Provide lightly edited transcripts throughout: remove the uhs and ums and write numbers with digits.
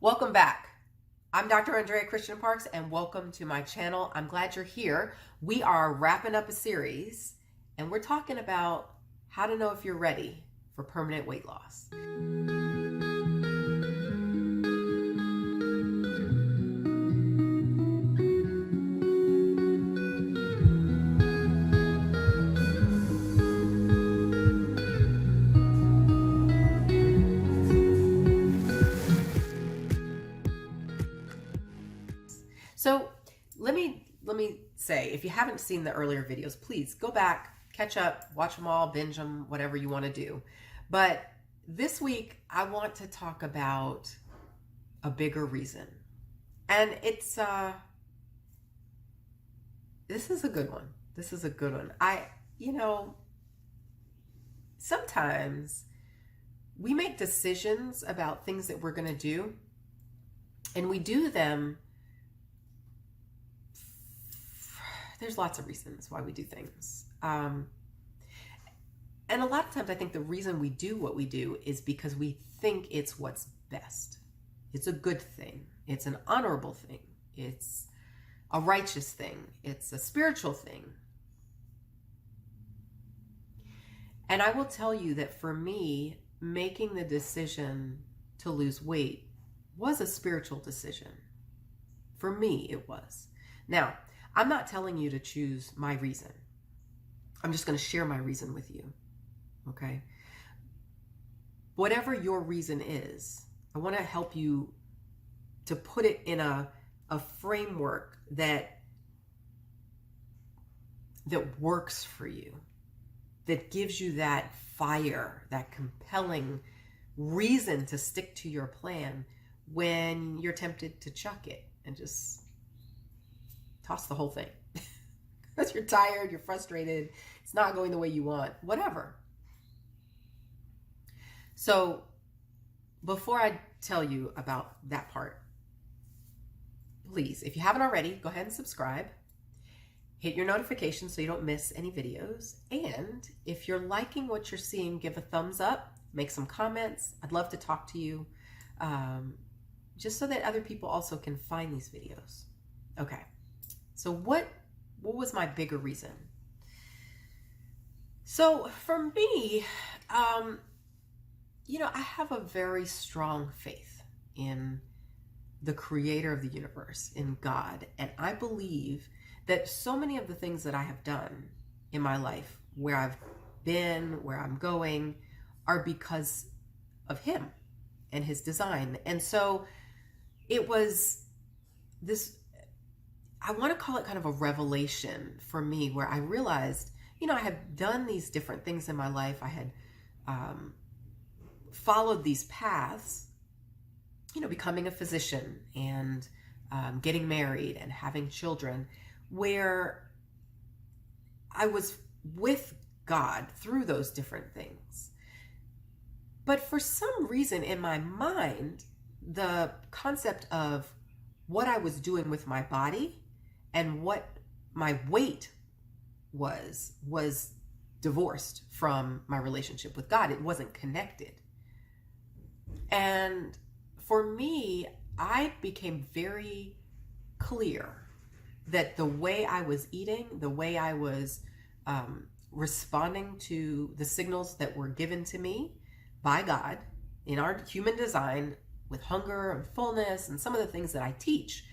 Welcome back. I'm Dr. Andrea Christian Parks, and welcome to my channel. I'm glad you're here. We are wrapping up a series, and we're talking about how to know if you're ready for permanent weight loss. So let me say, if you haven't seen the earlier videos, please go back, catch up, watch them all, binge them, whatever you want to do. But this week, I want to talk about a bigger reason. And it's, this is a good one. This is a good one. Sometimes we make decisions about things that we're going to do, and we do them. There's lots of reasons why we do things. And a lot of times I think the reason we do what we do is because we think it's what's best. It's a good thing. It's an honorable thing. It's a righteous thing. It's a spiritual thing. And I will tell you that for me, making the decision to lose weight was a spiritual decision. For me, it was. Now, I'm not telling you to choose my reason. I'm just going to share my reason with you, okay? Whatever your reason is, I want to help you to put it in a framework that works for you, that gives you that fire, that compelling reason to stick to your plan when you're tempted to chuck it and just toss the whole thing because you're tired, you're frustrated, it's not going the way you want, whatever. So before I tell you about that part, please, if you haven't already, go ahead and subscribe. Hit your notifications so you don't miss any videos. And if you're liking what you're seeing, give a thumbs up, make some comments. I'd love to talk to you, just so that other people also can find these videos. Okay. So what was my bigger reason? So for me, I have a very strong faith in the creator of the universe, in God. And I believe that so many of the things that I have done in my life, where I've been, where I'm going, are because of him and his design. And so it was this, I want to call it kind of a revelation for me, where I realized, I had done these different things in my life. I had followed these paths, becoming a physician and getting married and having children, where I was with God through those different things. But for some reason in my mind, the concept of what I was doing with my body and what my weight was divorced from my relationship with God. It wasn't connected. And for me, I became very clear that the way I was eating, the way I was responding to the signals that were given to me by God in our human design, with hunger and fullness and some of the things that I teach,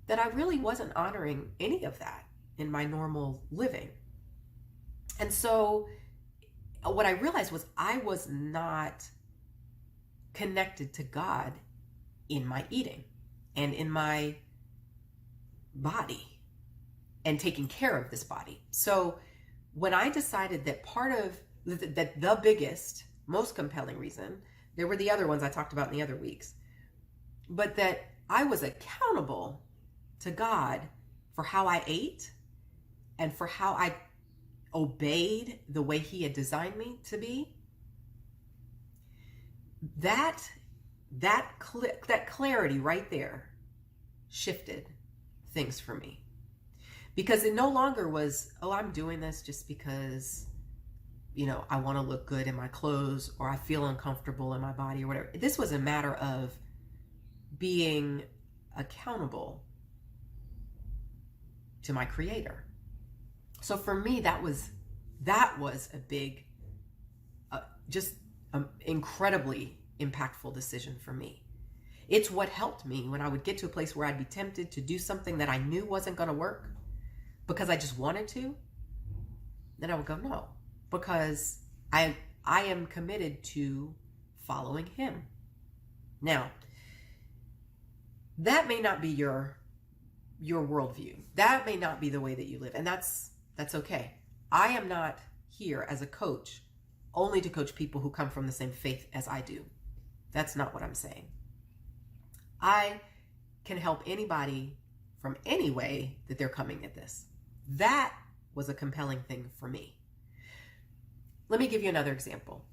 that I really wasn't honoring any of that in my normal living. And so what I realized was I was not connected to God in my eating and in my body and taking care of this body. So when I decided that part of that, the biggest, most compelling reason, there were the other ones I talked about in the other weeks, but that I was accountable to God for how I ate and for how I obeyed the way he had designed me to be, that clarity right there shifted things for me. Because it no longer was, I'm doing this just because I want to look good in my clothes, or I feel uncomfortable in my body, or whatever. This was a matter of being accountable to my creator. So for me, that was a big, just incredibly impactful decision for me. It's what helped me when I would get to a place where I'd be tempted to do something that I knew wasn't going to work because I just wanted to. Then I would go, no, because I am committed to following him. Now, that may not be your worldview. That may not be the way that you live, and that's okay. I am not here as a coach only to coach people who come from the same faith as I do. That's not what I'm saying. I can help anybody from any way that they're coming at this. That was a compelling thing for me. Let me give you another example.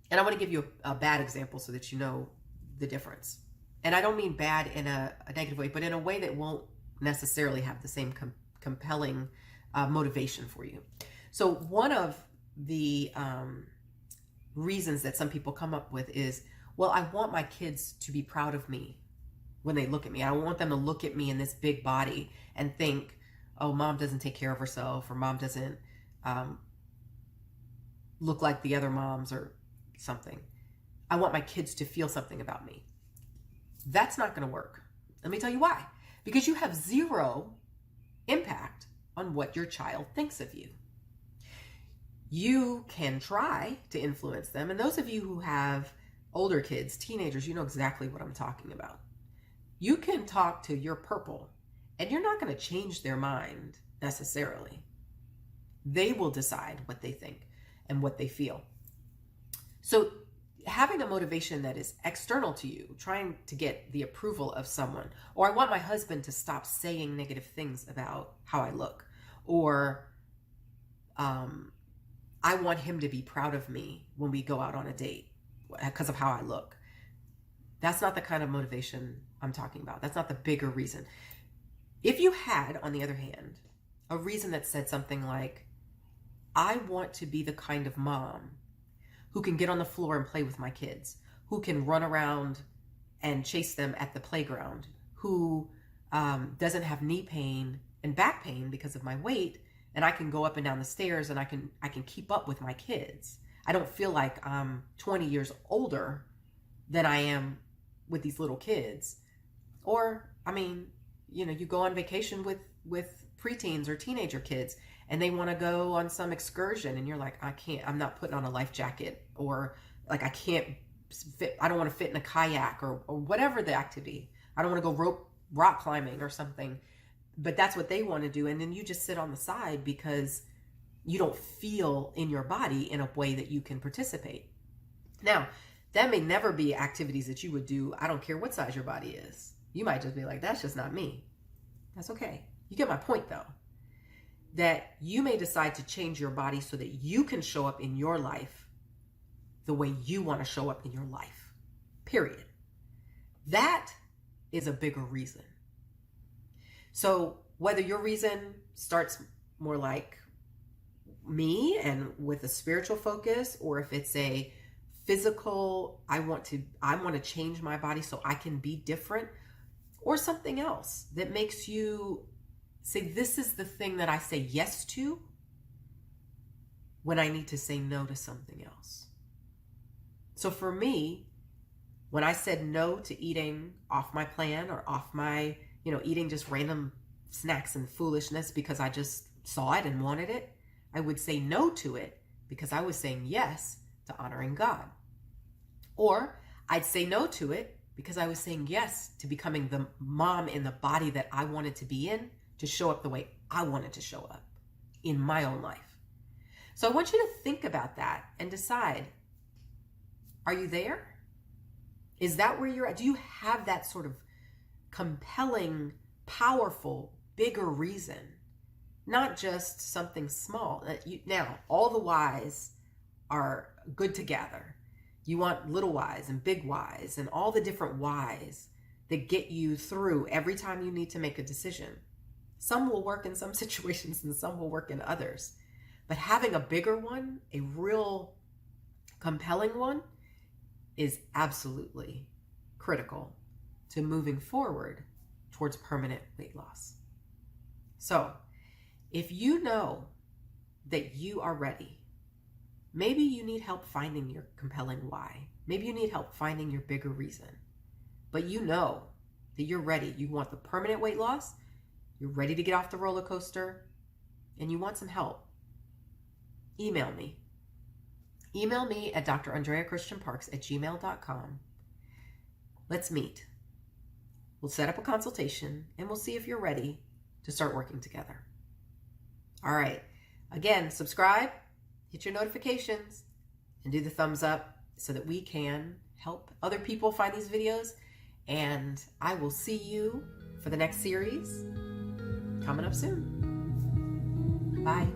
And I want to give you a bad example so that you know the difference. And I don't mean bad in a negative way, but in a way that won't necessarily have the same compelling motivation for you. So one of the reasons that some people come up with is, well, I want my kids to be proud of me when they look at me. I want them to look at me in this big body and think, oh, mom doesn't take care of herself, or mom doesn't look like the other moms or something. I want my kids to feel something about me. That's not going to work. Let me tell you why. Because you have zero impact on what your child thinks of you. You can try to influence them. And those of you who have older kids, teenagers, you know exactly what I'm talking about. You can talk to your purple, and you're not going to change their mind necessarily. They will decide what they think and what they feel. So having a motivation that is external to you, trying to get the approval of someone, or I want my husband to stop saying negative things about how I look, or I want him to be proud of me when we go out on a date because of how I look. That's not the kind of motivation I'm talking about. That's not the bigger reason. If you had, on the other hand, a reason that said something like, I want to be the kind of mom who can get on the floor and play with my kids, who can run around and chase them at the playground, who doesn't have knee pain and back pain because of my weight, and I can go up and down the stairs and I can keep up with my kids. I don't feel like I'm 20 years older than I am with these little kids. Or, I mean, you go on vacation with preteens or teenager kids, and they want to go on some excursion, and you're like, I'm not putting on a life jacket, or like I don't want to fit in a kayak or whatever the activity. I don't want to go rock climbing or something, but that's what they want to do. And then you just sit on the side because you don't feel in your body in a way that you can participate. Now, that may never be activities that you would do. I don't care what size your body is. You might just be like, that's just not me. That's okay. You get my point though. That you may decide to change your body so that you can show up in your life the way you want to show up in your life. Period. That is a bigger reason. So whether your reason starts more like me and with a spiritual focus, or if it's a physical, I want to change my body so I can be different, or something else that makes you say, this is the thing that I say yes to when I need to say no to something else. So for me, when I said no to eating off my plan, or off my, eating just random snacks and foolishness because I just saw it and wanted it, I would say no to it because I was saying yes to honoring God. Or I'd say no to it because I was saying yes to becoming the mom in the body that I wanted to be in, to show up the way I wanted to show up in my own life. So I want you to think about that and decide, are you there? Is that where you're at? Do you have that sort of compelling, powerful, bigger reason? Not just something small. Now, all the whys are good to gather. You want little whys and big whys and all the different whys that get you through every time you need to make a decision. Some will work in some situations and some will work in others. But having a bigger one, a real compelling one, is absolutely critical to moving forward towards permanent weight loss. So, if you know that you are ready, maybe you need help finding your compelling why. Maybe you need help finding your bigger reason. But you know that you're ready. You want the permanent weight loss, you're ready to get off the roller coaster, and you want some help. Email me. Email me at drandreachristianparks@gmail.com. Let's meet. We'll set up a consultation and we'll see if you're ready to start working together. All right. Again, subscribe, hit your notifications, and do the thumbs up so that we can help other people find these videos. And I will see you for the next series coming up soon. Bye.